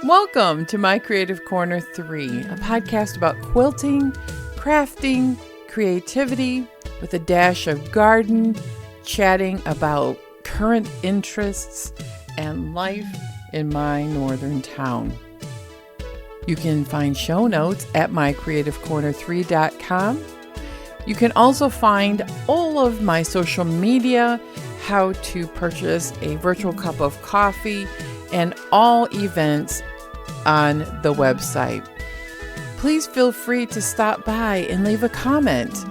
Welcome to My Creative Corner 3, a podcast about quilting, crafting, creativity, with a dash of garden, chatting about current interests and life in my northern town. You can find show notes at mycreativecorner3.com. You can also find all of my social media, how to purchase a virtual cup of coffee, and all events on the website. Please feel free to stop by and leave a comment.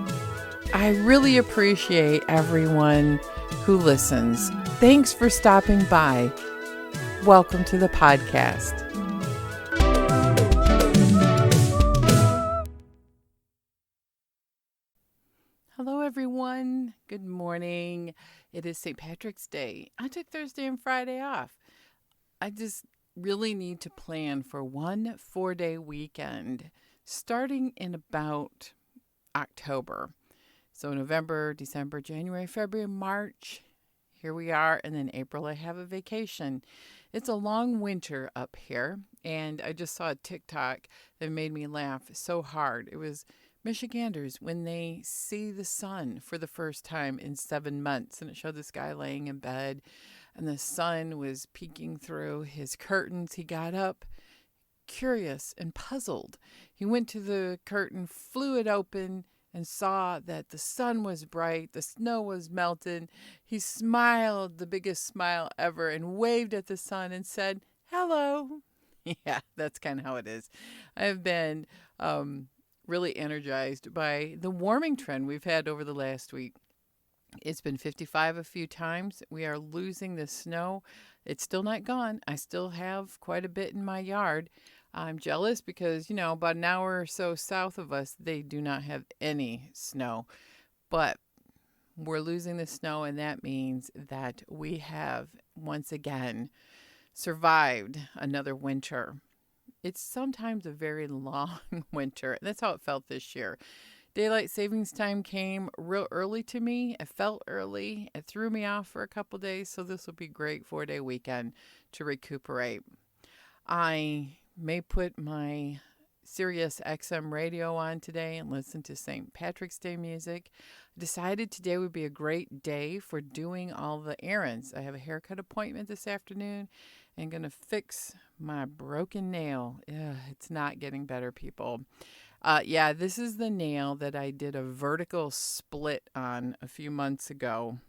I really appreciate everyone who listens. Thanks for stopping by. Welcome to the podcast. Hello, everyone. Good morning. It is St. Patrick's Day. I took Thursday and Friday off. I just really need to plan for one 4-day weekend starting in about October. So November, December, January, February, March, here we are. And then April, I have a vacation. It's a long winter up here. And I just saw a TikTok that made me laugh so hard. It was Michiganders when they see the sun for the first time in 7 months. And it showed this guy laying in bed and the sun was peeking through his curtains. He got up, curious and puzzled. He went to the curtain, flew it open, and saw that the sun was bright, the snow was melted. He smiled the biggest smile ever and waved at the sun and said, "Hello." Yeah, that's kind of how it is. I have been really energized by the warming trend we've had over the last week. It's been 55 a few times. We are losing the snow. It's still not gone. I still have quite a bit in my yard. I'm jealous because, about an hour or so south of us, they do not have any snow. But we're losing the snow, and that means that we have, once again, survived another winter. It's sometimes a very long winter. That's how it felt this year. Daylight savings time came real early to me. It felt early. It threw me off for a couple days, so this will be a great 4-day weekend to recuperate. I may put my Sirius XM radio on today and listen to St. Patrick's Day music. I decided today would be a great day for doing all the errands. I have a haircut appointment this afternoon and going to fix my broken nail. It's not getting better, people. This is the nail that I did a vertical split on a few months ago,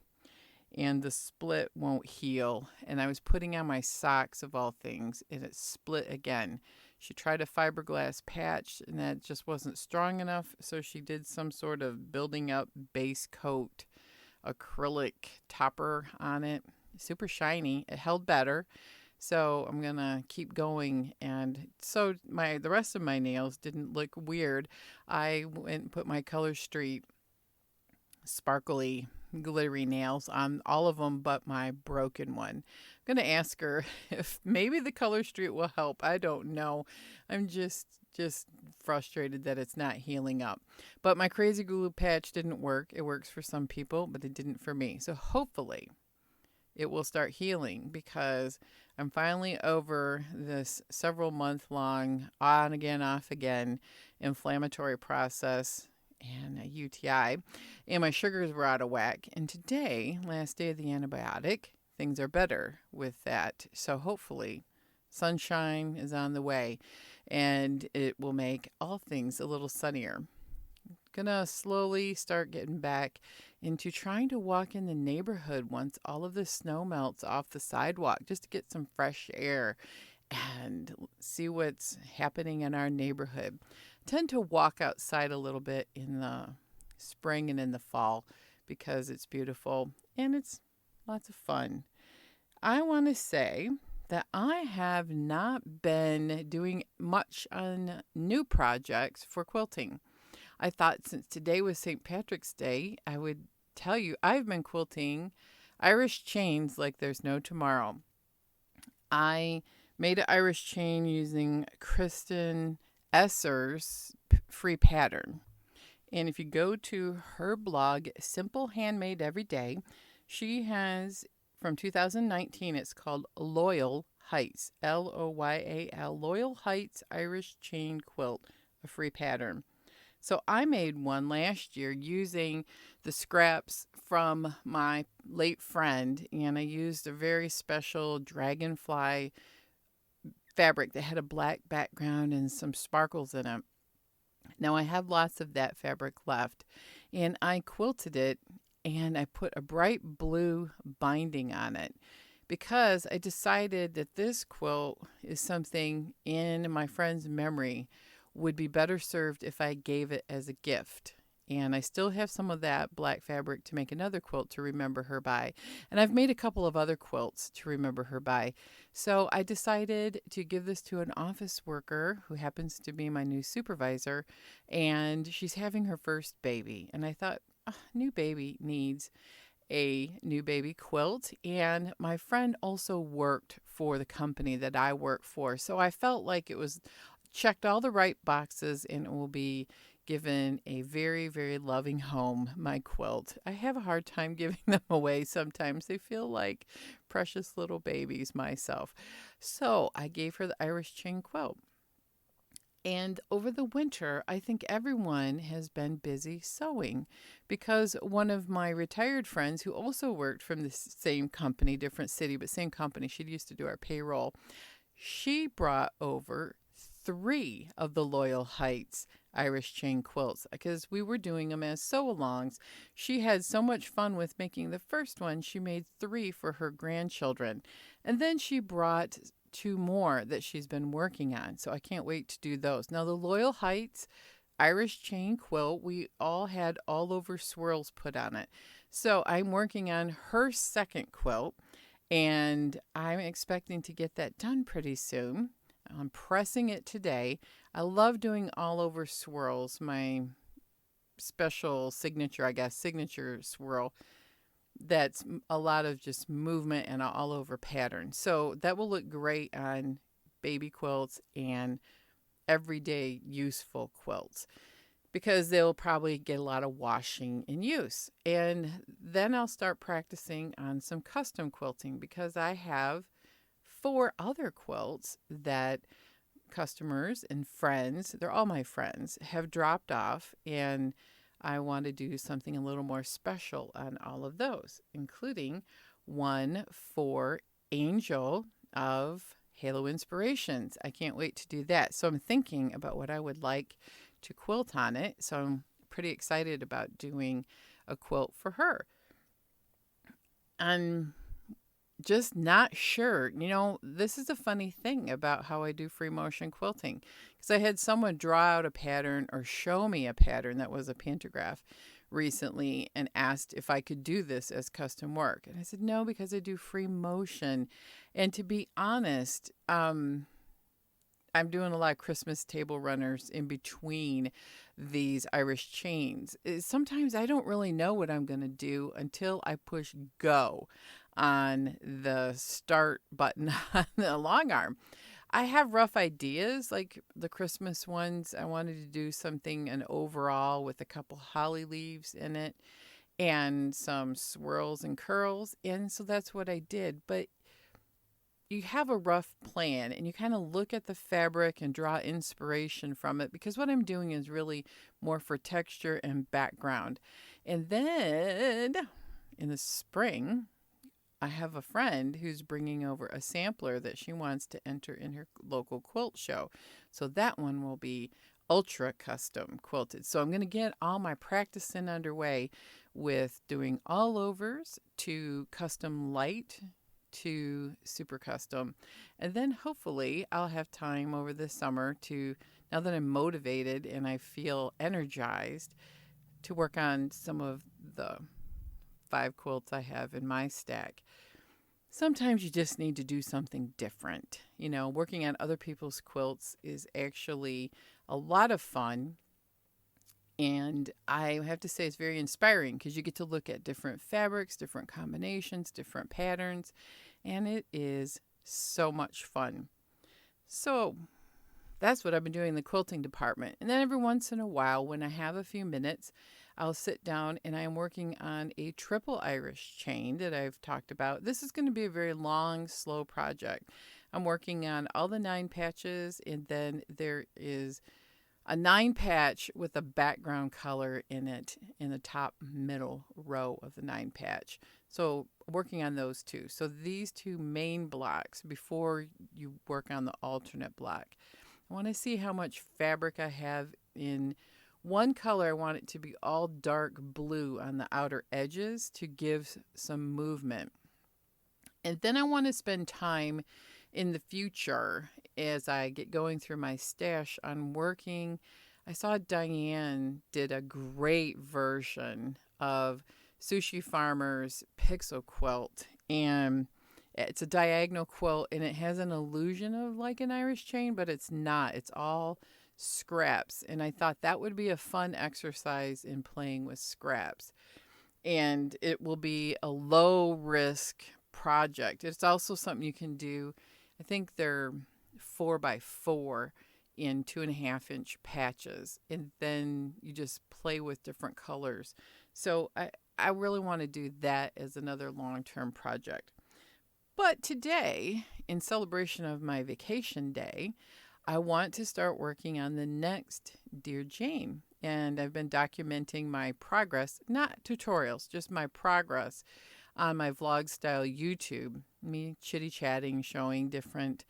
and the split won't heal. And I was putting on my socks, of all things, and it split again. She tried a fiberglass patch, and that just wasn't strong enough, so she did some sort of building up base coat acrylic topper on it. Super shiny. It held better. So I'm going to keep going. And so the rest of my nails didn't look weird. I went and put my Color Street sparkly, glittery nails on all of them but my broken one. I'm going to ask her if maybe the Color Street will help. I don't know. I'm just frustrated that it's not healing up. But my crazy glue patch didn't work. It works for some people, but it didn't for me. So hopefully it will start healing, because I'm finally over this several month long on again, off again inflammatory process and a UTI, and my sugars were out of whack. And today, last day of the antibiotic, things are better with that. So hopefully sunshine is on the way and it will make all things a little sunnier. Gonna slowly start getting back into trying to walk in the neighborhood once all of the snow melts off the sidewalk, just to get some fresh air and see what's happening in our neighborhood. I tend to walk outside a little bit in the spring and in the fall because it's beautiful and it's lots of fun. I want to say that I have not been doing much on new projects for quilting. I thought since today was St. Patrick's Day, I would tell you I've been quilting Irish chains like there's no tomorrow. I made an Irish chain using Kristen Esser's free pattern. And if you go to her blog, Simple Handmade Every Day, she has, from 2019, it's called Loyal Heights, Loyal, Loyal Heights Irish Chain Quilt, a free pattern. So I made one last year using the scraps from my late friend, and I used a very special dragonfly fabric that had a black background and some sparkles in it. Now I have lots of that fabric left, and I quilted it and I put a bright blue binding on it because I decided that this quilt is something in my friend's memory would be better served if I gave it as a gift. And I still have some of that black fabric to make another quilt to remember her by. And I've made a couple of other quilts to remember her by. So I decided to give this to an office worker who happens to be my new supervisor. And she's having her first baby. And I thought, new baby needs a new baby quilt. And my friend also worked for the company that I work for. So I felt like it was checked all the right boxes and it will be given a very, very loving home, my quilt. I have a hard time giving them away sometimes. They feel like precious little babies myself. So I gave her the Irish chain quilt. And over the winter, I think everyone has been busy sewing because one of my retired friends who also worked from the same company, different city, but same company, she used to do our payroll, she brought over 3 of the Loyal Heights Irish chain quilts because we were doing them as sew-alongs. She had so much fun with making the first one, she made 3 for her grandchildren. And then she brought 2 more that she's been working on. So I can't wait to do those. Now the Loyal Heights Irish chain quilt, we all had all over swirls put on it. So I'm working on her second quilt and I'm expecting to get that done pretty soon. I'm pressing it today. I love doing all over swirls, my special signature swirl that's a lot of just movement and all over pattern. So that will look great on baby quilts and everyday useful quilts because they'll probably get a lot of washing and use. And then I'll start practicing on some custom quilting because I have 4 other quilts that customers and friends, they're all my friends, have dropped off, and I want to do something a little more special on all of those, including one for Angel of Halo Inspirations. I can't wait to do that. So I'm thinking about what I would like to quilt on it. So I'm pretty excited about doing a quilt for her. I'm just not sure. This is a funny thing about how I do free motion quilting because I had someone draw out a pattern or show me a pattern that was a pantograph recently and asked if I could do this as custom work. And I said, no, because I do free motion. And to be honest, I'm doing a lot of Christmas table runners in between these Irish chains. Sometimes I don't really know what I'm going to do until I push go on the start button on the long arm. I have rough ideas, like the Christmas ones. I wanted to do something, an overall with a couple holly leaves in it and some swirls and curls. And so that's what I did. But you have a rough plan and you kind of look at the fabric and draw inspiration from it because what I'm doing is really more for texture and background. And then in the spring, I have a friend who's bringing over a sampler that she wants to enter in her local quilt show. So that one will be ultra custom quilted. So I'm going to get all my practicing underway with doing all overs to custom light to super custom. And then hopefully I'll have time over the summer to, now that I'm motivated and I feel energized, to work on some of the 5 quilts I have in my stack. Sometimes you just need to do something different. Working on other people's quilts is actually a lot of fun. And I have to say it's very inspiring because you get to look at different fabrics, different combinations, different patterns, and it is so much fun. So that's what I've been doing in the quilting department. And then every once in a while, when I have a few minutes, I'll sit down and I am working on a triple Irish chain that I've talked about. This is going to be a very long, slow project. I'm working on all the 9 patches, and then there is a 9 patch with a background color in it in the top middle row of the 9 patch. So working on those two. So these two main blocks before you work on the alternate block. I want to see how much fabric I have in one color. I want it to be all dark blue on the outer edges to give some movement. And then I want to spend time in the future as I get going through my stash on working. I saw Diane did a great version of Sushi Farmer's Pixel Quilt, and it's a diagonal quilt, and it has an illusion of like an Irish chain, but it's not. It's all scraps, and I thought that would be a fun exercise in playing with scraps. And it will be a low risk project. It's also something you can do. I think they're 4x4 in 2.5-inch patches, and then you just play with different colors. So I really want to do that as another long-term project. But today, in celebration of my vacation day, I want to start working on the next Dear Jane. And I've been documenting my progress, not tutorials, just my progress on my vlog style YouTube. Me chitty-chatting, showing different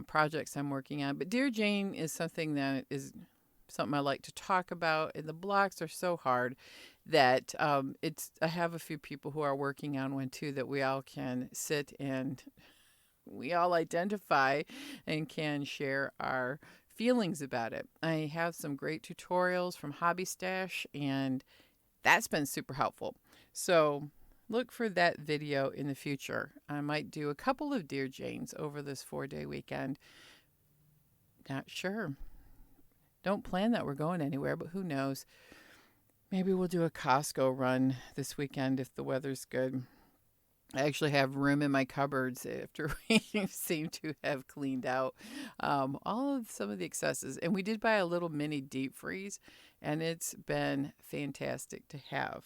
projects I'm working on. But Dear Jane is something that is something I like to talk about. And the blocks are so hard that I have a few people who are working on one too that we all can sit and we all identify and can share our feelings about it. I have some great tutorials from Hobby Stash, and that's been super helpful. So look for that video in the future. I might do a couple of Dear Janes over this 4-day weekend. Not sure. Don't plan that we're going anywhere, but who knows? Maybe we'll do a Costco run this weekend if the weather's good. I actually have room in my cupboards after we seem to have cleaned out some of the excesses. And we did buy a little mini deep freeze, and it's been fantastic to have.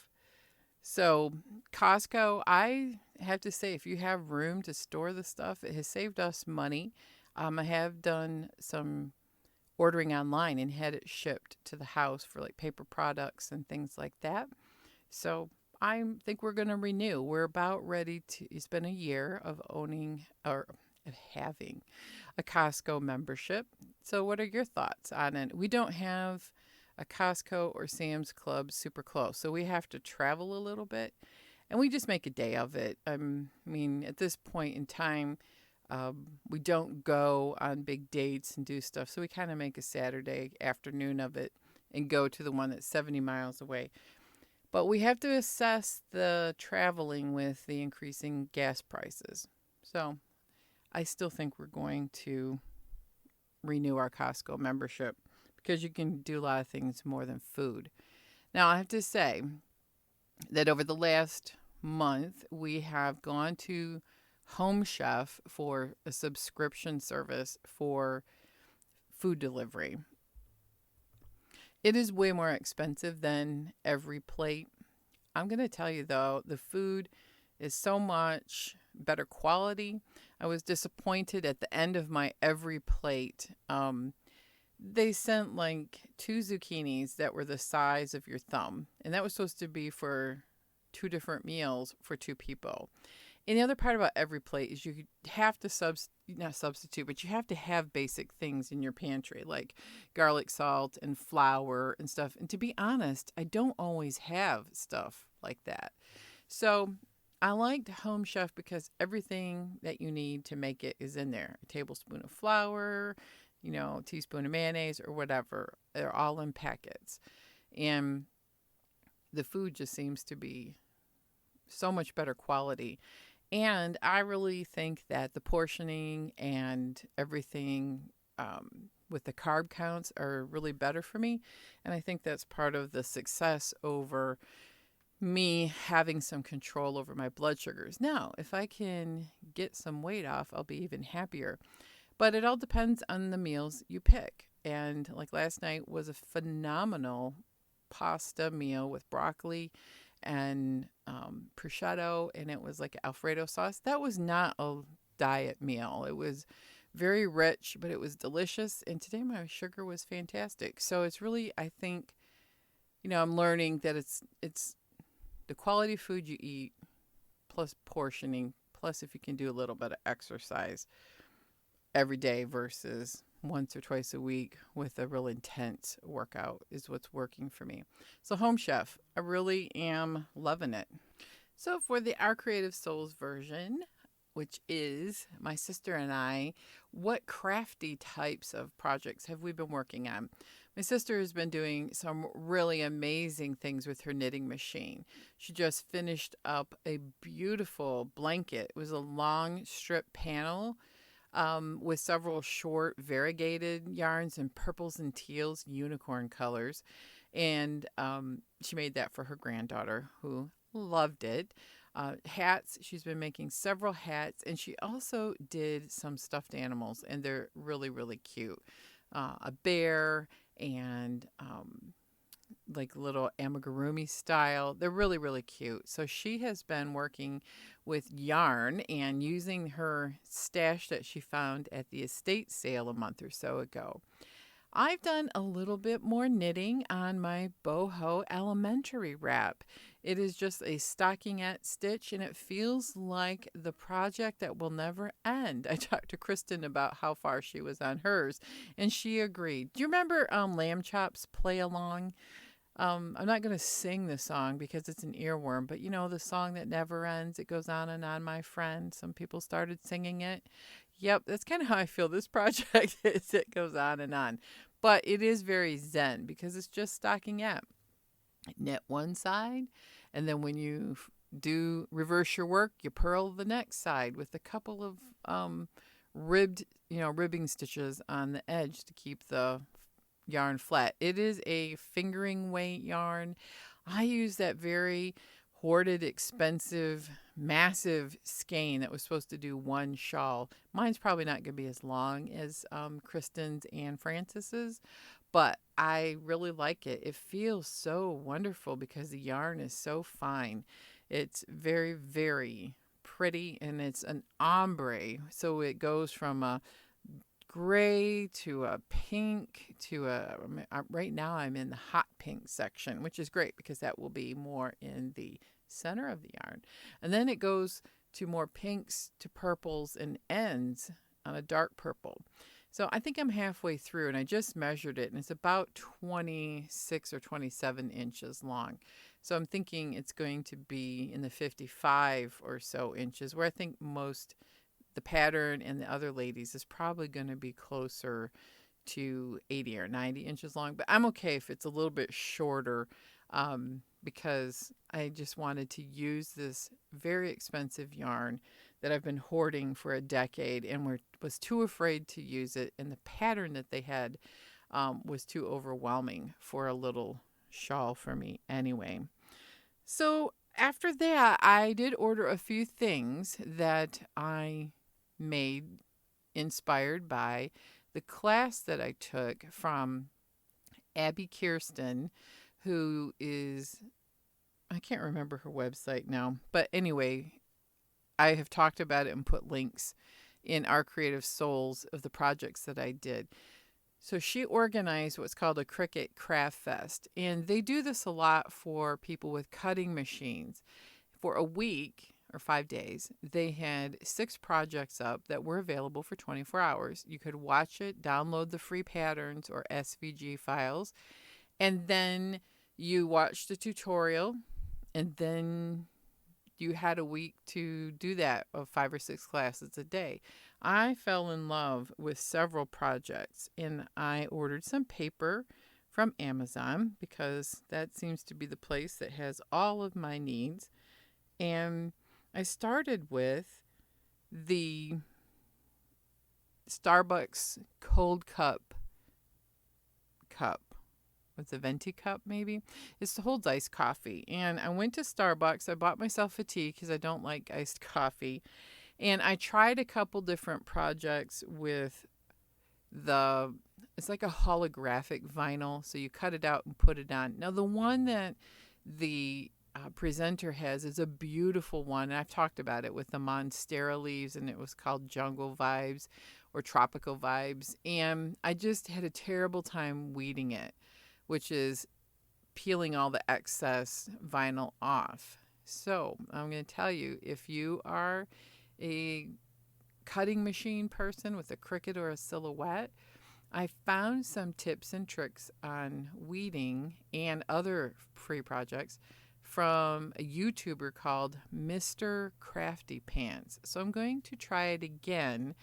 So Costco, I have to say, if you have room to store the stuff, it has saved us money. I have done some ordering online and had it shipped to the house for like paper products and things like that. So I think we're going to renew. We're about ready to. It's been a year of owning or of having a Costco membership. So what are your thoughts on it? We don't have a Costco or Sam's Club super close, so we have to travel a little bit, and we just make a day of it. I mean, at this point in time, we don't go on big dates and do stuff, so we kind of make a Saturday afternoon of it and go to the one that's 70 miles away. But we have to assess the traveling with the increasing gas prices. So I still think we're going to renew our Costco membership because you can do a lot of things more than food. Now, I have to say that over the last month, we have gone to Home Chef for a subscription service for food delivery. It is way more expensive than Every Plate. I'm going to tell you, though, the food is so much better quality. I was disappointed at the end of my Every Plate. They sent like 2 zucchinis that were the size of your thumb. And that was supposed to be for 2 different meals for 2 people. And the other part about Every Plate is you have to not substitute, but you have to have basic things in your pantry like garlic salt and flour and stuff. And to be honest, I don't always have stuff like that. So I liked Home Chef because everything that you need to make it is in there. A tablespoon of flour, a teaspoon of mayonnaise or whatever. They're all in packets. And the food just seems to be so much better quality. And I really think that the portioning and everything with the carb counts are really better for me. And I think that's part of the success over me having some control over my blood sugars. Now, if I can get some weight off, I'll be even happier. But it all depends on the meals you pick. And like last night was a phenomenal pasta meal with broccoli and prosciutto, and it was like Alfredo sauce. That was not a diet meal. It was very rich, but it was delicious. And today my sugar was fantastic. So it's really, I think, I'm learning that it's the quality food you eat plus portioning, plus if you can do a little bit of exercise every day versus once or twice a week with a real intense workout is what's working for me. So Home Chef, I really am loving it. So for the Our Creative Souls version, which is my sister and I, what crafty types of projects have we been working on? My sister has been doing some really amazing things with her knitting machine. She just finished up a beautiful blanket. It was a long strip panel with several short variegated yarns in purples and teals, unicorn colors. And she made that for her granddaughter who loved it. Hats, she's been making several hats, and she also did some stuffed animals, and they're really, really cute. A bear and like little amigurumi style. They're really, really cute. So she has been working with yarn and using her stash that she found at the estate sale a month or so ago. I've done a little bit more knitting on my boho elementary wrap. It is just a stockinette stitch, and it feels like the project that will never end. I talked to Kristen about how far she was on hers, and she agreed. Do you remember Lamb Chop's Play Along? I'm not going to sing the song because it's an earworm, but the song that never ends, it goes on, my friend. Some people started singing it. Yep, that's kind of how I feel this project is. It goes on and on. But it is very zen because it's just stockinette. Knit one side, and then when you do reverse your work, you purl the next side with a couple of ribbing stitches on the edge to keep the yarn flat. It is a fingering weight yarn. I use that very hoarded, expensive, massive skein that was supposed to do one shawl. Mine's probably not going to be as long as Kristen's and Francis's, but I really like it. It feels so wonderful because the yarn is so fine. It's very, very pretty, and it's an ombre. So it goes from a gray to a pink to right now I'm in the hot pink section, which is great because that will be more in the center of the yarn. And then it goes to more pinks to purples and ends on a dark purple. So I think I'm halfway through, and I just measured it, and it's about 26 or 27 inches long. So I'm thinking it's going to be in the 55 or so inches, where I think the pattern and the other ladies is probably going to be closer to 80 or 90 inches long. But I'm okay if it's a little bit shorter because I just wanted to use this very expensive yarn that I've been hoarding for a decade and was too afraid to use it. And the pattern that they had was too overwhelming for a little shawl for me anyway. So after that, I did order a few things that I made inspired by the class that I took from Abby Kirsten, who is, I can't remember her website now, but anyway, I have talked about it and put links in Our Creative Souls of the projects that I did. So she organized what's called a Cricut Craft Fest, and they do this a lot for people with cutting machines. For a week or 5 days, they had 6 projects up that were available for 24 hours. You could watch it, download the free patterns or SVG files, and then you watched the tutorial, and then you had a week to do that of 5 or 6 classes a day. I fell in love with several projects, and I ordered some paper from Amazon because that seems to be the place that has all of my needs. And I started with the Starbucks cold cup. What's a venti cup maybe? It's to hold iced coffee. And I went to Starbucks. I bought myself a tea because I don't like iced coffee. And I tried a couple different projects with it's like a holographic vinyl. So you cut it out and put it on. Now the one that the presenter has is a beautiful one. And I've talked about it with the monstera leaves, and it was called Jungle Vibes or Tropical Vibes. And I just had a terrible time weeding it, which is peeling all the excess vinyl off. So I'm going to tell you, if you are a cutting machine person with a Cricut or a Silhouette, I found some tips and tricks on weeding and other free projects from a YouTuber called Mr. Crafty Pants. So I'm going to try it again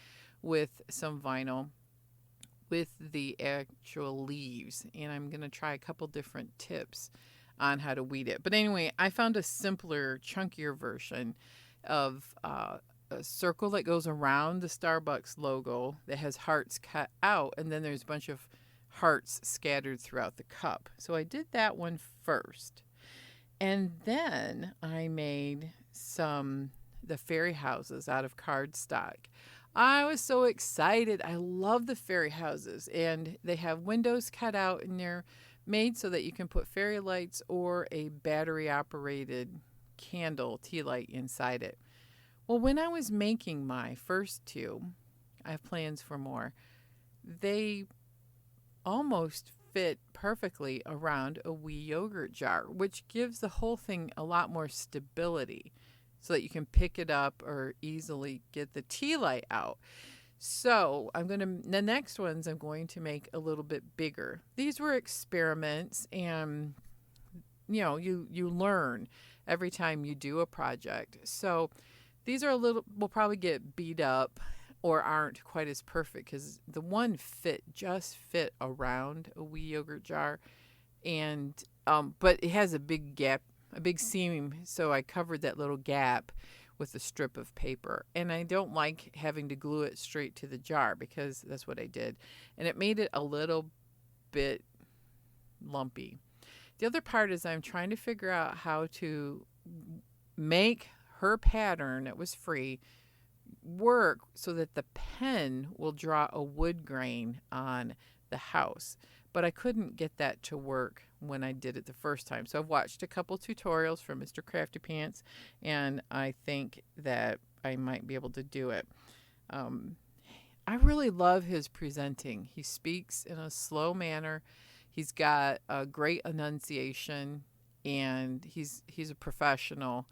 with some vinyl with the actual leaves, and I'm going to try a couple different tips on how to weed it. But anyway, I found a simpler, chunkier version of a circle that goes around the Starbucks logo that has hearts cut out, and then there's a bunch of hearts scattered throughout the cup. So I did that one first. And then I made the fairy houses out of cardstock. I was so excited. I love the fairy houses, and they have windows cut out, and they're made so that you can put fairy lights or a battery operated candle tea light inside it. Well, when I was making my first two, I have plans for more, they almost fit perfectly around a wee yogurt jar, which gives the whole thing a lot more stability so that you can pick it up or easily get the tea light out. So the next ones I'm going to make a little bit bigger. These were experiments, and you learn every time you do a project. So these will probably get beat up or aren't quite as perfect because the one just fit around a wee yogurt jar, and but it has a big gap, a big seam, so I covered that little gap with a strip of paper. And I don't like having to glue it straight to the jar because that's what I did, and it made it a little bit lumpy. The other part is I'm trying to figure out how to make her pattern that was free work so that the pen will draw a wood grain on the house. But I couldn't get that to work when I did it the first time. So I've watched a couple tutorials from Mr. Crafty Pants, and I think that I might be able to do it. I really love his presenting. He speaks in a slow manner. He's got a great enunciation, and he's a professional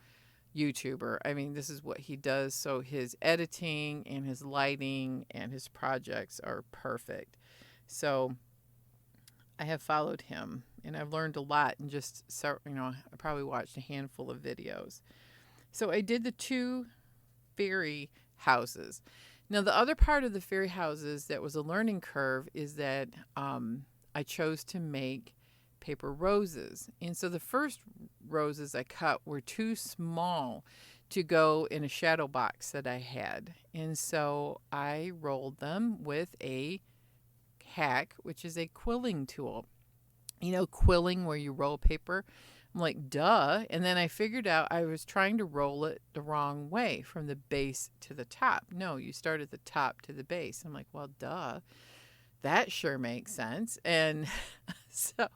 YouTuber. I mean, this is what he does. So his editing and his lighting and his projects are perfect. So I have followed him, and I've learned a lot, and I probably watched a handful of videos. So I did the 2 fairy houses. Now, the other part of the fairy houses that was a learning curve is that I chose to make paper roses. And so the first roses I cut were too small to go in a shadow box that I had. And so I rolled them with a hack, which is a quilling tool. Quilling where you roll paper. I'm like, duh. And then I figured out I was trying to roll it the wrong way from the base to the top. No, you start at the top to the base. I'm like, well, duh. That sure makes sense. And so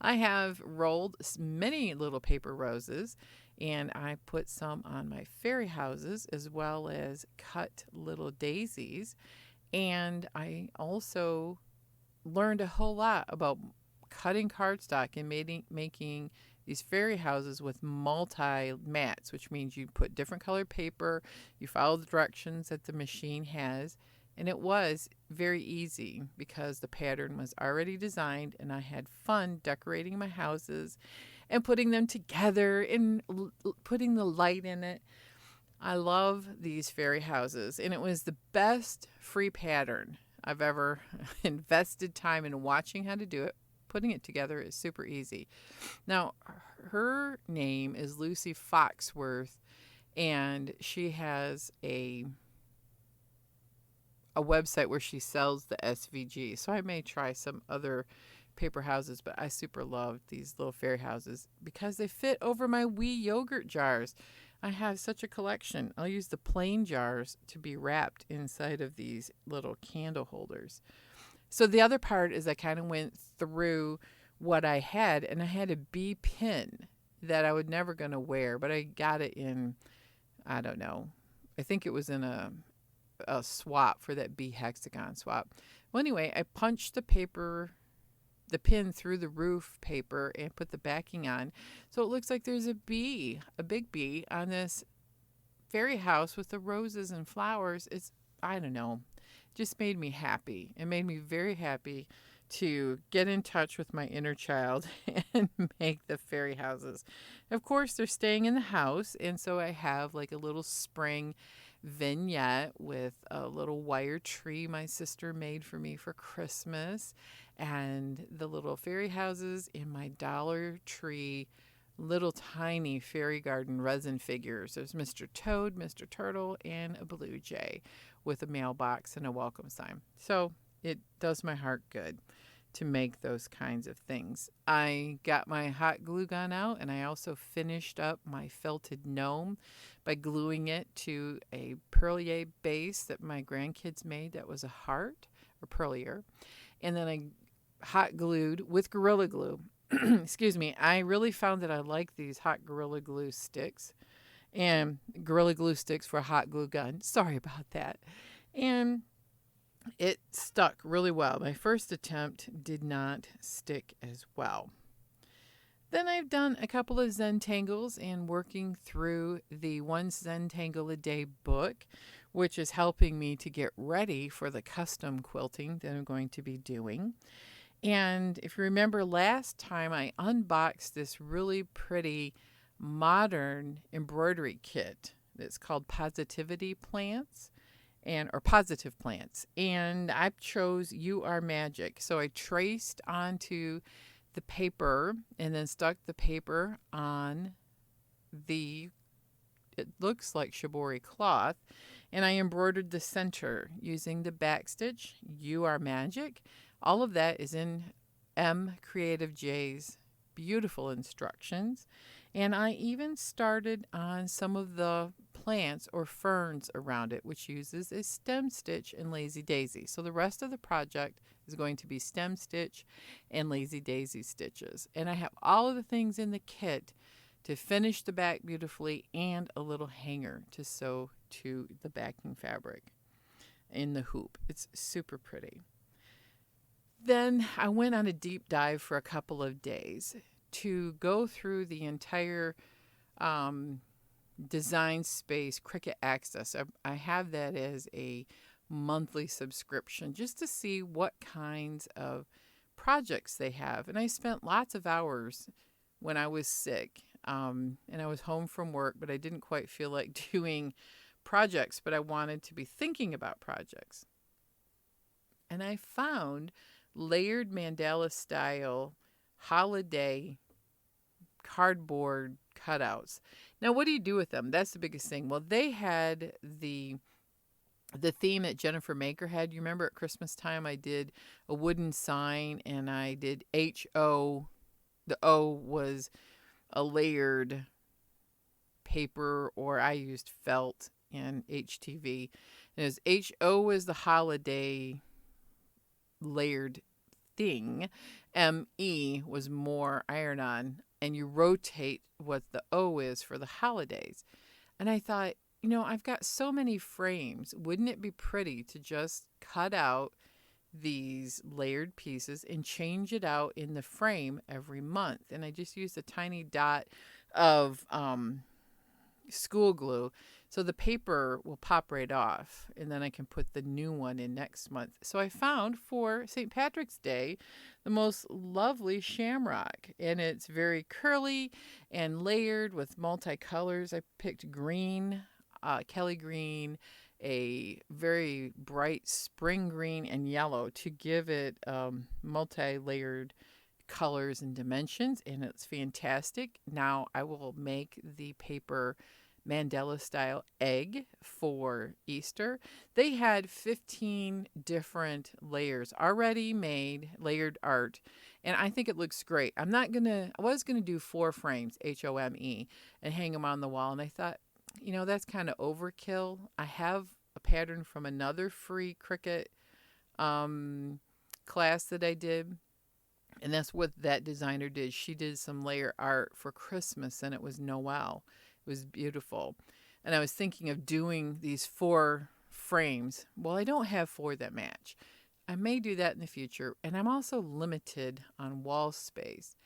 I have rolled many little paper roses, and I put some on my fairy houses as well as cut little daisies. And I also learned a whole lot about cutting cardstock and making these fairy houses with multi-mats, which means you put different colored paper, you follow the directions that the machine has. And it was very easy because the pattern was already designed, and I had fun decorating my houses and putting them together and putting the light in it. I love these fairy houses, and it was the best free pattern I've ever invested time in watching how to do it. Putting it together is super easy. Now, her name is Lucy Foxworth, and she has a website where she sells the SVG. So I may try some other paper houses, but I super love these little fairy houses because they fit over my wee yogurt jars. I have such a collection. I'll use the plain jars to be wrapped inside of these little candle holders. So the other part is I kind of went through what I had, and I had a bee pin that I was never going to wear, but I got it in, I don't know, I think it was in a swap for that bee hexagon swap. Well, anyway, I punched the pin through the roof paper and put the backing on. So it looks like there's a bee, a big bee on this fairy house with the roses and flowers. It's, I don't know, just made me happy. It made me very happy to get in touch with my inner child and make the fairy houses. Of course, they're staying in the house, and so I have like a little spring vignette with a little wire tree my sister made for me for Christmas, and the little fairy houses in my Dollar Tree little tiny fairy garden resin figures. There's Mr. Toad, Mr. Turtle, and a blue jay with a mailbox and a welcome sign. So it does my heart good to make those kinds of things. I got my hot glue gun out, and I also finished up my felted gnome by gluing it to a perlier base that my grandkids made that was a heart, or perlier. And then I hot glued with Gorilla Glue. Excuse me. I really found that I like these hot Gorilla Glue sticks, and Gorilla Glue sticks for a hot glue gun. Sorry about that. And it stuck really well. My first attempt did not stick as well. Then I've done a couple of Zentangles and working through the One Zentangle a Day book, which is helping me to get ready for the custom quilting that I'm going to be doing. And if you remember last time, I unboxed this really pretty modern embroidery kit that's called Positivity Plants, or Positive Plants. And I chose You Are Magic. So I traced onto the paper and then stuck the paper on it looks like shibori cloth, and I embroidered the center using the back stitch, You Are Magic. All of that is in M Creative J's beautiful instructions. And I even started on some of the plants or ferns around it, which uses a stem stitch and lazy daisy. So the rest of the project is going to be stem stitch and lazy daisy stitches. And I have all of the things in the kit to finish the back beautifully, and a little hanger to sew to the backing fabric in the hoop. It's super pretty. Then I went on a deep dive for a couple of days to go through the entire Design Space Cricut Access. I have that as a monthly subscription just to see what kinds of projects they have. And I spent lots of hours when I was sick, and I was home from work, but I didn't quite feel like doing projects, but I wanted to be thinking about projects. And I found layered mandala style holiday cardboard cutouts. Now, what do you do with them? That's the biggest thing. Well, they had the theme that Jennifer Maker had. You remember at Christmas time I did a wooden sign, and I did H-O. The O was a layered paper, or I used felt and HTV. And as H-O is the holiday layered thing, M-E was more iron-on, and you rotate what the O is for the holidays. And I thought, I've got so many frames. Wouldn't it be pretty to just cut out these layered pieces and change it out in the frame every month? And I just used a tiny dot of school glue, so the paper will pop right off, and then I can put the new one in next month. So I found for St. Patrick's Day the most lovely shamrock, and it's very curly and layered with multicolors. I picked green, Kelly green, a very bright spring green, and yellow to give it multi-layered colors and dimensions, and it's fantastic. Now I will make the paper mandala style egg for Easter. They had 15 different layers already made, layered art, and I think it looks great. I was gonna do 4 frames, HOME, and hang them on the wall, and I thought, that's kind of overkill. I have a pattern from another free Cricut class that I did And that's what that designer did. She did some layer art for Christmas, and it was Noel. It was beautiful. And I was thinking of doing these 4 frames. Well, I don't have 4 that match. I may do that in the future. And I'm also limited on wall space.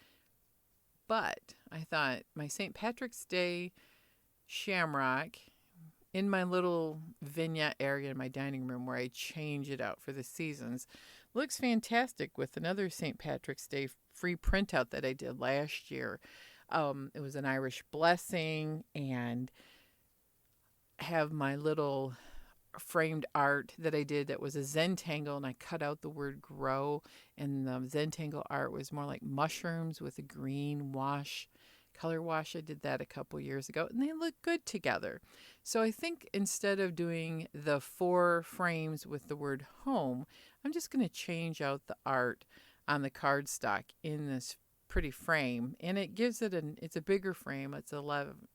But I thought my St. Patrick's Day Shamrock in my little vignette area in my dining room where I change it out for the seasons looks fantastic with another St. Patrick's Day free printout that I did last year. It was an Irish blessing, and have my little framed art that I did that was a Zentangle, and I cut out the word grow, and the Zentangle art was more like mushrooms with a green color wash. I did that a couple years ago, and they look good together. So I think instead of doing the 4 frames with the word home, I'm just going to change out the art on the cardstock in this pretty frame, and it gives it it's a bigger frame. It's 11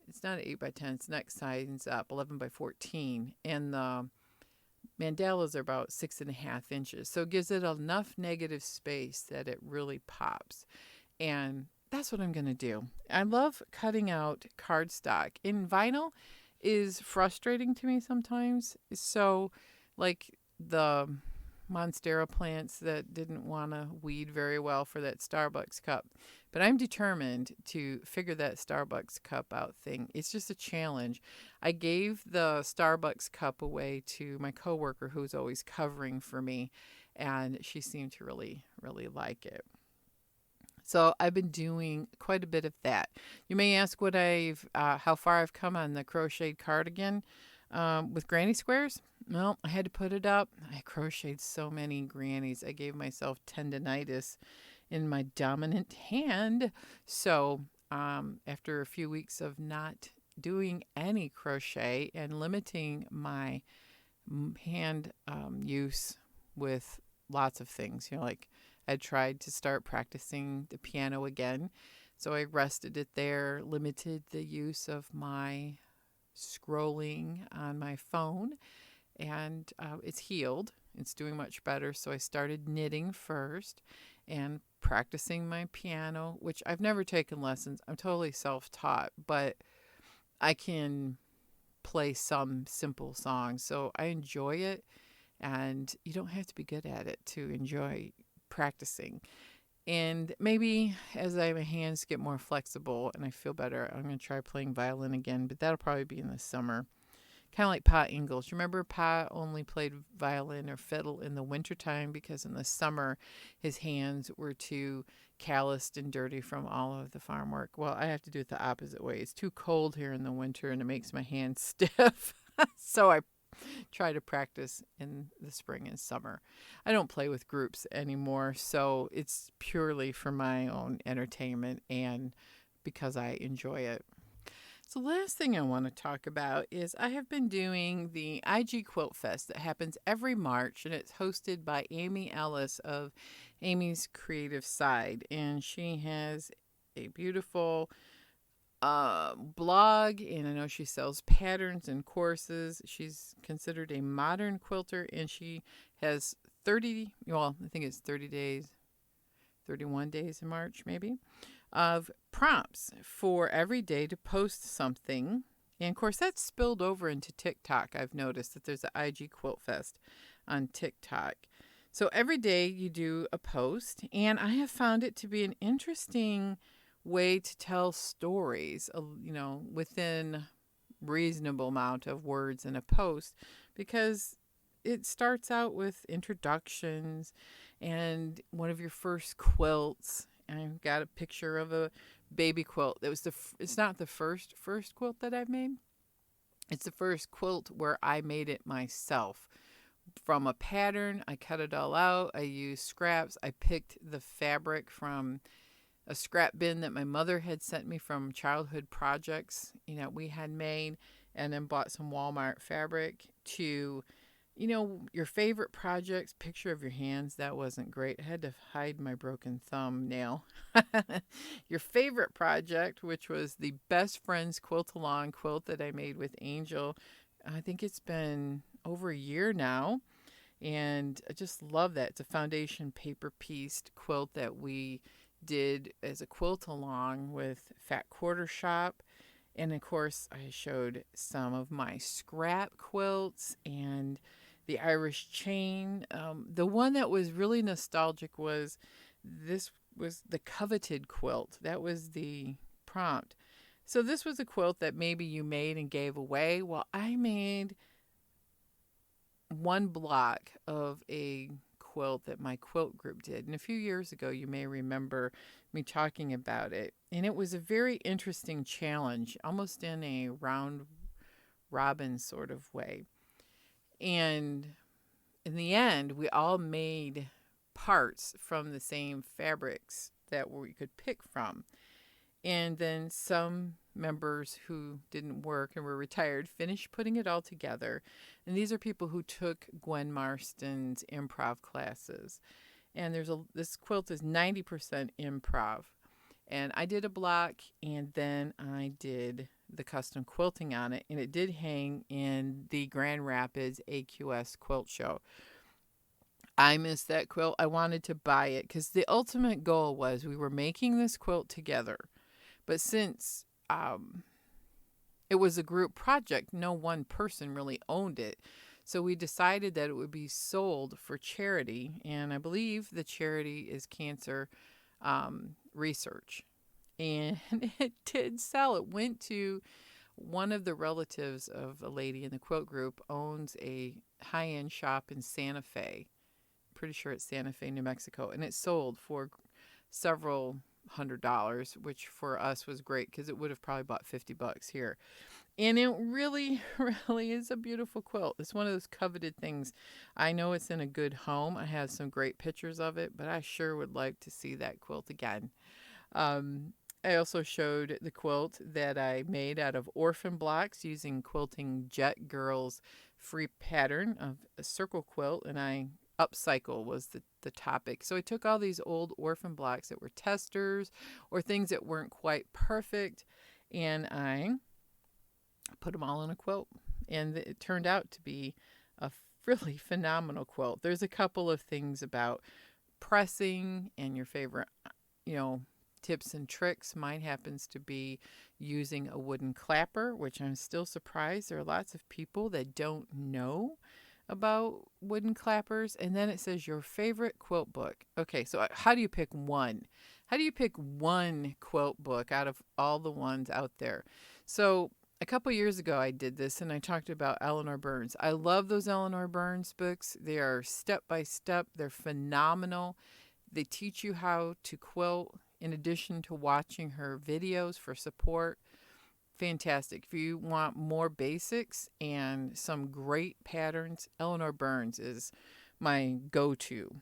it's not 8 by 10, it's next size up, 11 by 14, and the mandalas are about 6.5 inches, so it gives it enough negative space that it really pops. And that's what I'm going to do. I love cutting out cardstock. In vinyl is frustrating to me sometimes. So, like the Monstera plants that didn't want to weed very well for that Starbucks cup. But I'm determined to figure that Starbucks cup out thing. It's just a challenge. I gave the Starbucks cup away to my coworker who's always covering for me, and she seemed to really, really like it. So I've been doing quite a bit of that. You may ask how far I've come on the crocheted cardigan with granny squares. Well, I had to put it up. I crocheted so many grannies. I gave myself tendinitis in my dominant hand. So after a few weeks of not doing any crochet and limiting my hand use with lots of things, like I tried to start practicing the piano again. So I rested it there, limited the use of my scrolling on my phone, and it's healed. It's doing much better. So I started knitting first and practicing my piano, which I've never taken lessons. I'm totally self-taught, but I can play some simple songs. So I enjoy it, and you don't have to be good at it to enjoy practicing. And maybe as my hands get more flexible and I feel better, I'm going to try playing violin again, but that'll probably be in the summer. Kind of like Pa Ingalls. Remember, Pa only played violin or fiddle in the wintertime because in the summer his hands were too calloused and dirty from all of the farm work. Well, I have to do it the opposite way. It's too cold here in the winter and it makes my hands stiff. So I try to practice in the spring and summer. I don't play with groups anymore, so it's purely for my own entertainment and because I enjoy it. So the last thing I want to talk about is I have been doing the IG Quilt Fest that happens every March, and it's hosted by Amy Ellis of Amy's Creative Side, and she has a beautiful blog, and I know she sells patterns and courses. She's considered a modern quilter, and she has 30 days, 31 days in March maybe, of prompts for every day to post something. And of course that's spilled over into TikTok. I've noticed that there's an IG Quilt Fest on TikTok. So every day you do a post, and I have found it to be an interesting way to tell stories, within reasonable amount of words in a post, because it starts out with introductions and one of your first quilts. And I've got a picture of a baby quilt. It's not the first quilt that I've made. It's the first quilt where I made it myself. From a pattern, I cut it all out. I used scraps. I picked the fabric from a scrap bin that my mother had sent me from childhood projects, we had made, and then bought some Walmart fabric to, your favorite projects, picture of your hands. That wasn't great. I had to hide my broken thumbnail. Your favorite project, which was the Best Friends Quilt-Along quilt that I made with Angel. I think it's been over a year now. And I just love that. It's a foundation paper pieced quilt that we did as a quilt along with Fat Quarter Shop. And of course, I showed some of my scrap quilts and the Irish chain. The one that was really nostalgic was this was the coveted quilt. That was the prompt. So this was a quilt that maybe you made and gave away. Well, I made one block of a quilt that my quilt group did. And a few years ago, you may remember me talking about it. And it was a very interesting challenge, almost in a round robin sort of way. And in the end, we all made parts from the same fabrics that we could pick from. And then some members who didn't work and were retired finished putting it all together. And these are people who took Gwen Marston's improv classes. And this quilt is 90% improv. And I did a block, and then I did the custom quilting on it. And it did hang in the Grand Rapids AQS quilt show. I missed that quilt. I wanted to buy it because the ultimate goal was we were making this quilt together. But since it was a group project, no one person really owned it. So we decided that it would be sold for charity. And I believe the charity is cancer research. And it did sell. It went to one of the relatives of a lady in the quilt group owns a high-end shop in Santa Fe. Pretty sure it's Santa Fe, New Mexico. And it sold for several $100, which for us was great because it would have probably bought $50 here. And it really, really is a beautiful quilt. It's one of those coveted things. I know it's in a good home. I have some great pictures of it, but I sure would like to see that quilt again. I also showed the quilt that I made out of orphan blocks using Quilting Jet Girl's free pattern of a circle quilt, and I upcycle was the topic. So I took all these old orphan blocks that were testers or things that weren't quite perfect, and I put them all in a quilt. And it turned out to be a really phenomenal quilt. There's a couple of things about pressing and your favorite, tips and tricks. Mine happens to be using a wooden clapper, which I'm still surprised. There are lots of people that don't know about wooden clappers. And then it says your favorite quilt book. Okay, so how do you pick one? How do you pick one quilt book out of all the ones out there? So a couple years ago I did this and I talked about Eleanor Burns. I love those Eleanor Burns books. They are step by step. They're phenomenal. They teach you how to quilt in addition to watching her videos for support. Fantastic. If you want more basics and some great patterns, Eleanor Burns is my go-to.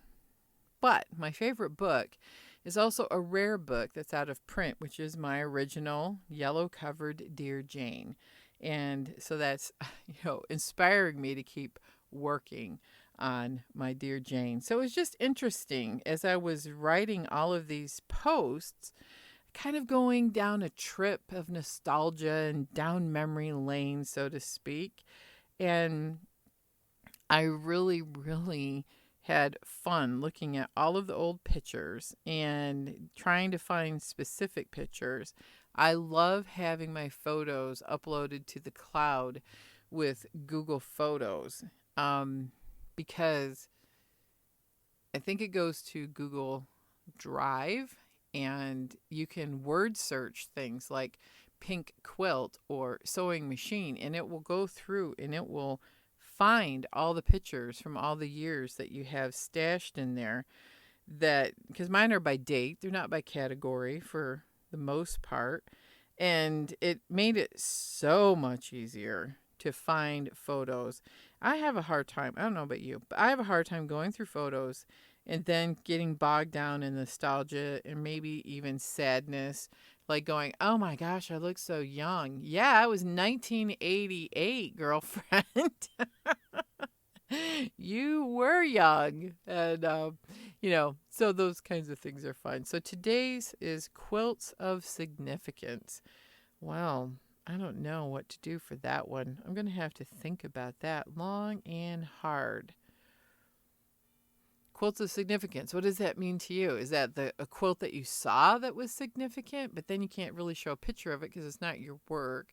But my favorite book is also a rare book that's out of print, which is my original yellow-covered Dear Jane. And so that's, inspiring me to keep working on my Dear Jane. So it was just interesting as I was writing all of these posts, kind of going down a trip of nostalgia and down memory lane, so to speak. And I really, really had fun looking at all of the old pictures and trying to find specific pictures. I love having my photos uploaded to the cloud with Google Photos because I think it goes to Google Drive. And you can word search things like pink quilt or sewing machine, and it will go through and it will find all the pictures from all the years that you have stashed in there. That because mine are by date, they're not by category for the most part. And it made it so much easier to find photos. I have a hard time, I don't know about you, but I have a hard time going through photos and then getting bogged down in nostalgia and maybe even sadness, like going, oh my gosh, I look so young. Yeah, I was 1988, girlfriend. You were young. And, so those kinds of things are fun. So today's is Quilts of Significance. Well, I don't know what to do for that one. I'm going to have to think about that long and hard. Quilts of Significance. What does that mean to you? Is that a quilt that you saw that was significant, but then you can't really show a picture of it because it's not your work?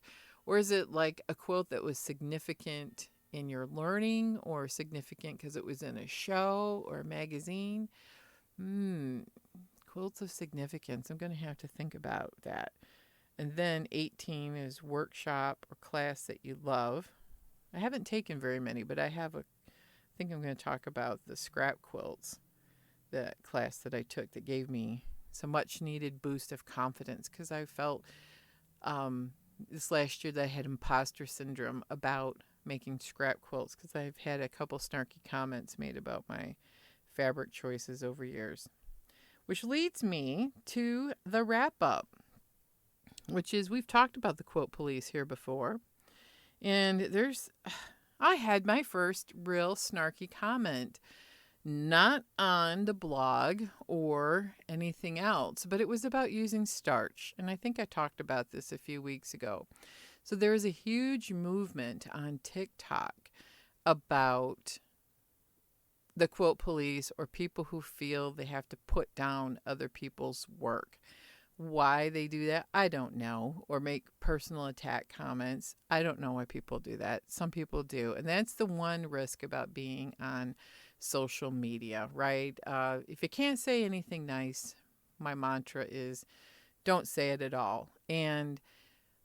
Or is it like a quilt that was significant in your learning or significant because it was in a show or a magazine? Quilts of Significance. I'm going to have to think about that. And then 18 is workshop or class that you love. I haven't taken very many, but I think I'm going to talk about the scrap quilts, that class that I took that gave me some much needed boost of confidence because I felt this last year that I had imposter syndrome about making scrap quilts because I've had a couple snarky comments made about my fabric choices over years. Which leads me to the wrap up, which is we've talked about the quilt police here before. And I had my first real snarky comment, not on the blog or anything else, but it was about using starch. And I think I talked about this a few weeks ago. So there is a huge movement on TikTok about the quilt police or people who feel they have to put down other people's work. Why they do that, I don't know. Or make personal attack comments. I don't know why people do that. Some people do. And that's the one risk about being on social media, right? If you can't say anything nice, my mantra is don't say it at all. And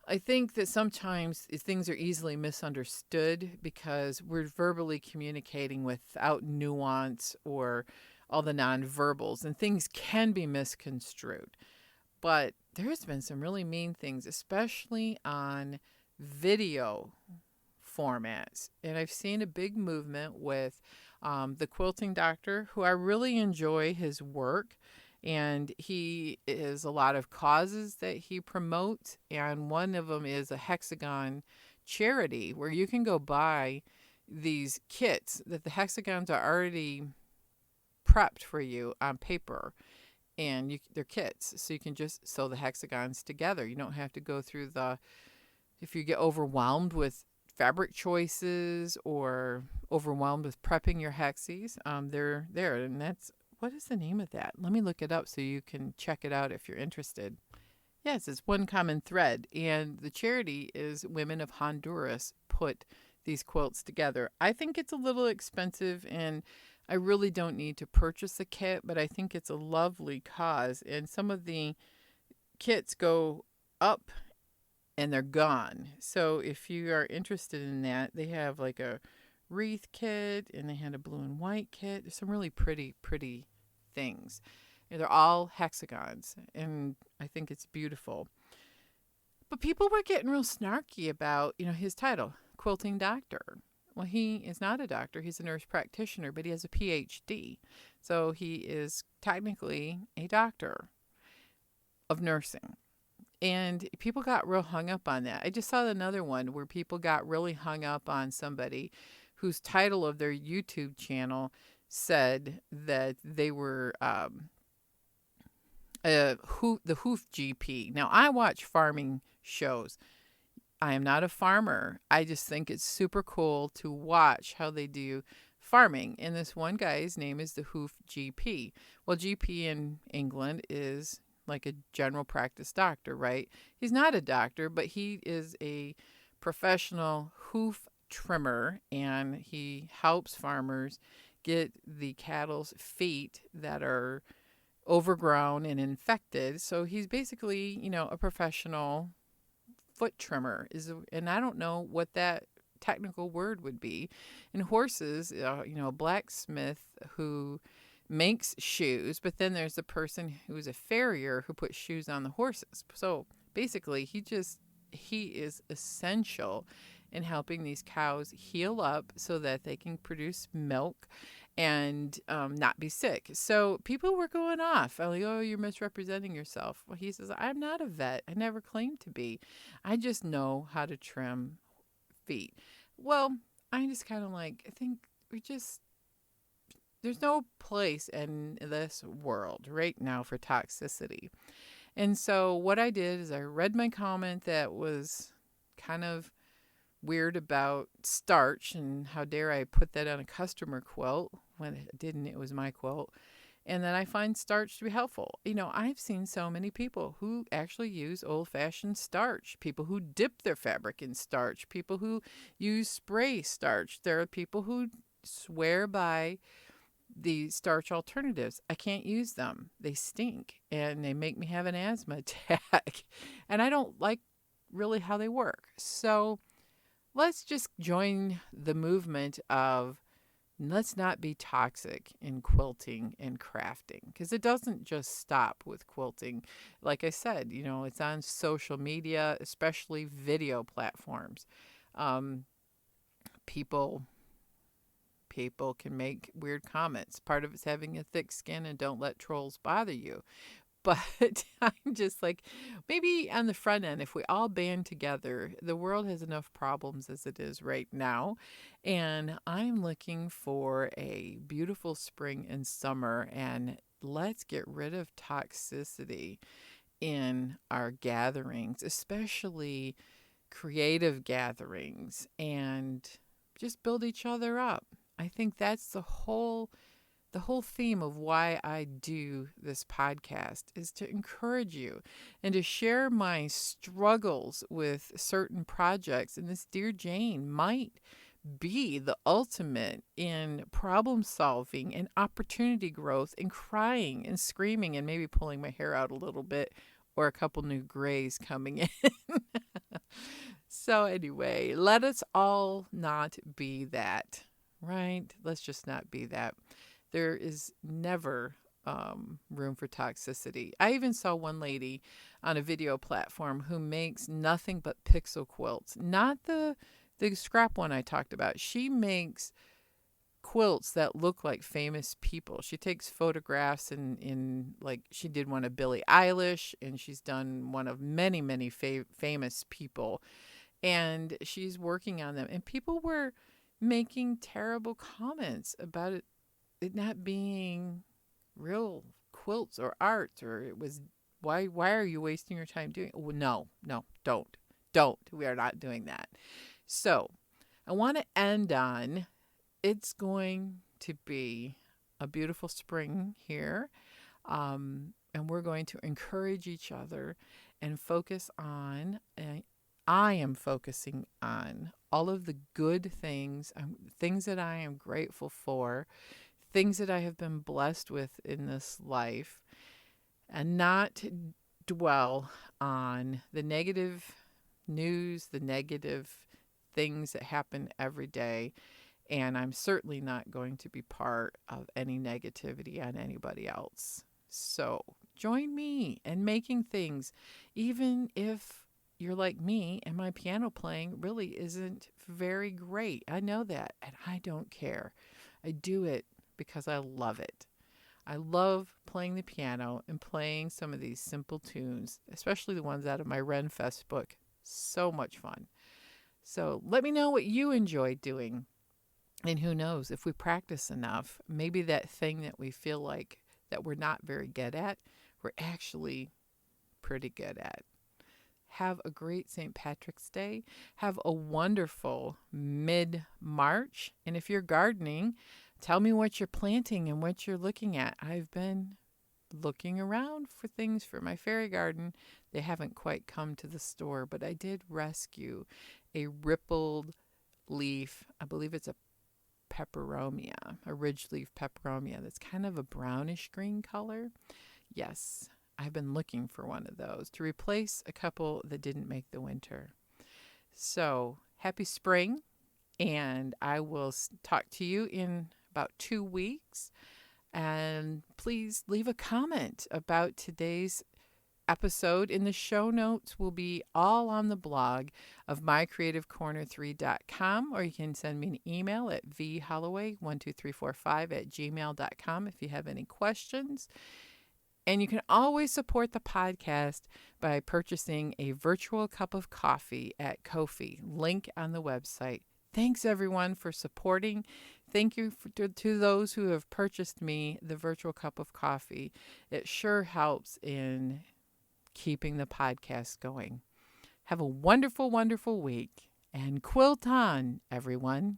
I think that sometimes things are easily misunderstood because we're verbally communicating without nuance or all the nonverbals, and things can be misconstrued. But there's been some really mean things, especially on video formats. And I've seen a big movement with the Quilting Doctor, who I really enjoy his work. And he is a lot of causes that he promotes. And one of them is a hexagon charity where you can go buy these kits that the hexagons are already prepped for you on paper. And they're kits. So you can just sew the hexagons together. You don't have to go through if you get overwhelmed with fabric choices or overwhelmed with prepping your hexies, they're there. And what is the name of that? Let me look it up so you can check it out if you're interested. Yes, it's One Common Thread. And the charity is Women of Honduras put these quilts together. I think it's a little expensive and I really don't need to purchase a kit, but I think it's a lovely cause. And some of the kits go up and they're gone. So if you are interested in that, they have like a wreath kit and they had a blue and white kit. There's some really pretty things. And they're all hexagons, and I think it's beautiful. But people were getting real snarky about, his title, Quilting Doctor. Well, he is not a doctor. He's a nurse practitioner, but he has a PhD. So he is technically a doctor of nursing. And people got real hung up on that. I just saw another one where people got really hung up on somebody whose title of their YouTube channel said that they were the Hoof GP. Now, I watch farming shows. I am not a farmer. I just think it's super cool to watch how they do farming. And this one guy's name is the Hoof GP. Well, GP in England is like a general practice doctor, right? He's not a doctor, but he is a professional hoof trimmer, and he helps farmers get the cattle's feet that are overgrown and infected. So he's basically, a professional foot trimmer. And I don't know what that technical word would be. In horses, a blacksmith who makes shoes, but then there's the person who's a farrier who puts shoes on the horses. So basically, he is essential in helping these cows heal up so that they can produce milk and not be sick. So people were going off. I'm like, oh, you're misrepresenting yourself. Well, he says, I'm not a vet. I never claimed to be. I just know how to trim feet. Well, I just kind of I think there's no place in this world right now for toxicity. And so what I did is I read my comment that was kind of weird about starch and how dare I put that on a customer quilt. When it didn't, it was my quilt. And then I find starch to be helpful. I've seen so many people who actually use old-fashioned starch, people who dip their fabric in starch, people who use spray starch. There are people who swear by the starch alternatives. I can't use them. They stink and they make me have an asthma attack. And I don't like really how they work. So let's just join the movement of let's not be toxic in quilting and crafting, because it doesn't just stop with quilting. Like I said, it's on social media, especially video platforms. Um, people can make weird comments. Part of it's having a thick skin and don't let trolls bother you. But I'm just like, maybe on the front end, if we all band together, the world has enough problems as it is right now. And I'm looking for a beautiful spring and summer. And let's get rid of toxicity in our gatherings, especially creative gatherings, and just build each other up. I think that's the whole theme of why I do this podcast, is to encourage you and to share my struggles with certain projects. And this Dear Jane might be the ultimate in problem solving and opportunity growth and crying and screaming and maybe pulling my hair out a little bit, or a couple new grays coming in. So anyway, let us all not be that, right? Let's just not be that. There is never room for toxicity. I even saw one lady on a video platform who makes nothing but pixel quilts, not the scrap one I talked about. She makes quilts that look like famous people. She takes photographs in like she did one of Billie Eilish, and she's done one of many, many famous people. And she's working on them. And people were making terrible comments about it not being real quilts or art, or it was, why are you wasting your time doing it? Well, no, don't. We are not doing that. So I want to end on, it's going to be a beautiful spring here. And we're going to encourage each other and focus on, I am focusing on all of the good things, things that I am grateful for, things that I have been blessed with in this life, and not dwell on the negative news, the negative things that happen every day. And I'm certainly not going to be part of any negativity on anybody else. So join me in making things, even if you're like me and my piano playing really isn't very great. I know that, and I don't care. I do it because I love it. I love playing the piano and playing some of these simple tunes, especially the ones out of my Renfest book. So much fun. So let me know what you enjoy doing. And who knows, if we practice enough, maybe that thing that we feel like that we're not very good at, we're actually pretty good at. Have a great St. Patrick's Day. Have a wonderful mid-March. And if you're gardening, tell me what you're planting and what you're looking at. I've been looking around for things for my fairy garden. They haven't quite come to the store, but I did rescue a rippled leaf. I believe it's a peperomia, a ridge leaf peperomia that's kind of a brownish green color. Yes, I've been looking for one of those to replace a couple that didn't make the winter. So happy spring, and I will talk to you in about 2 weeks. And please leave a comment about today's episode. In the show notes will be all on the blog of mycreativecorner3.com, or you can send me an email at vholloway12345@gmail.com if you have any questions. And you can always support the podcast by purchasing a virtual cup of coffee at Ko-fi, link on the website. Thanks, everyone, for supporting. Thank you to those who have purchased me the virtual cup of coffee. It sure helps in keeping the podcast going. Have a wonderful, wonderful week, and quilt on, everyone.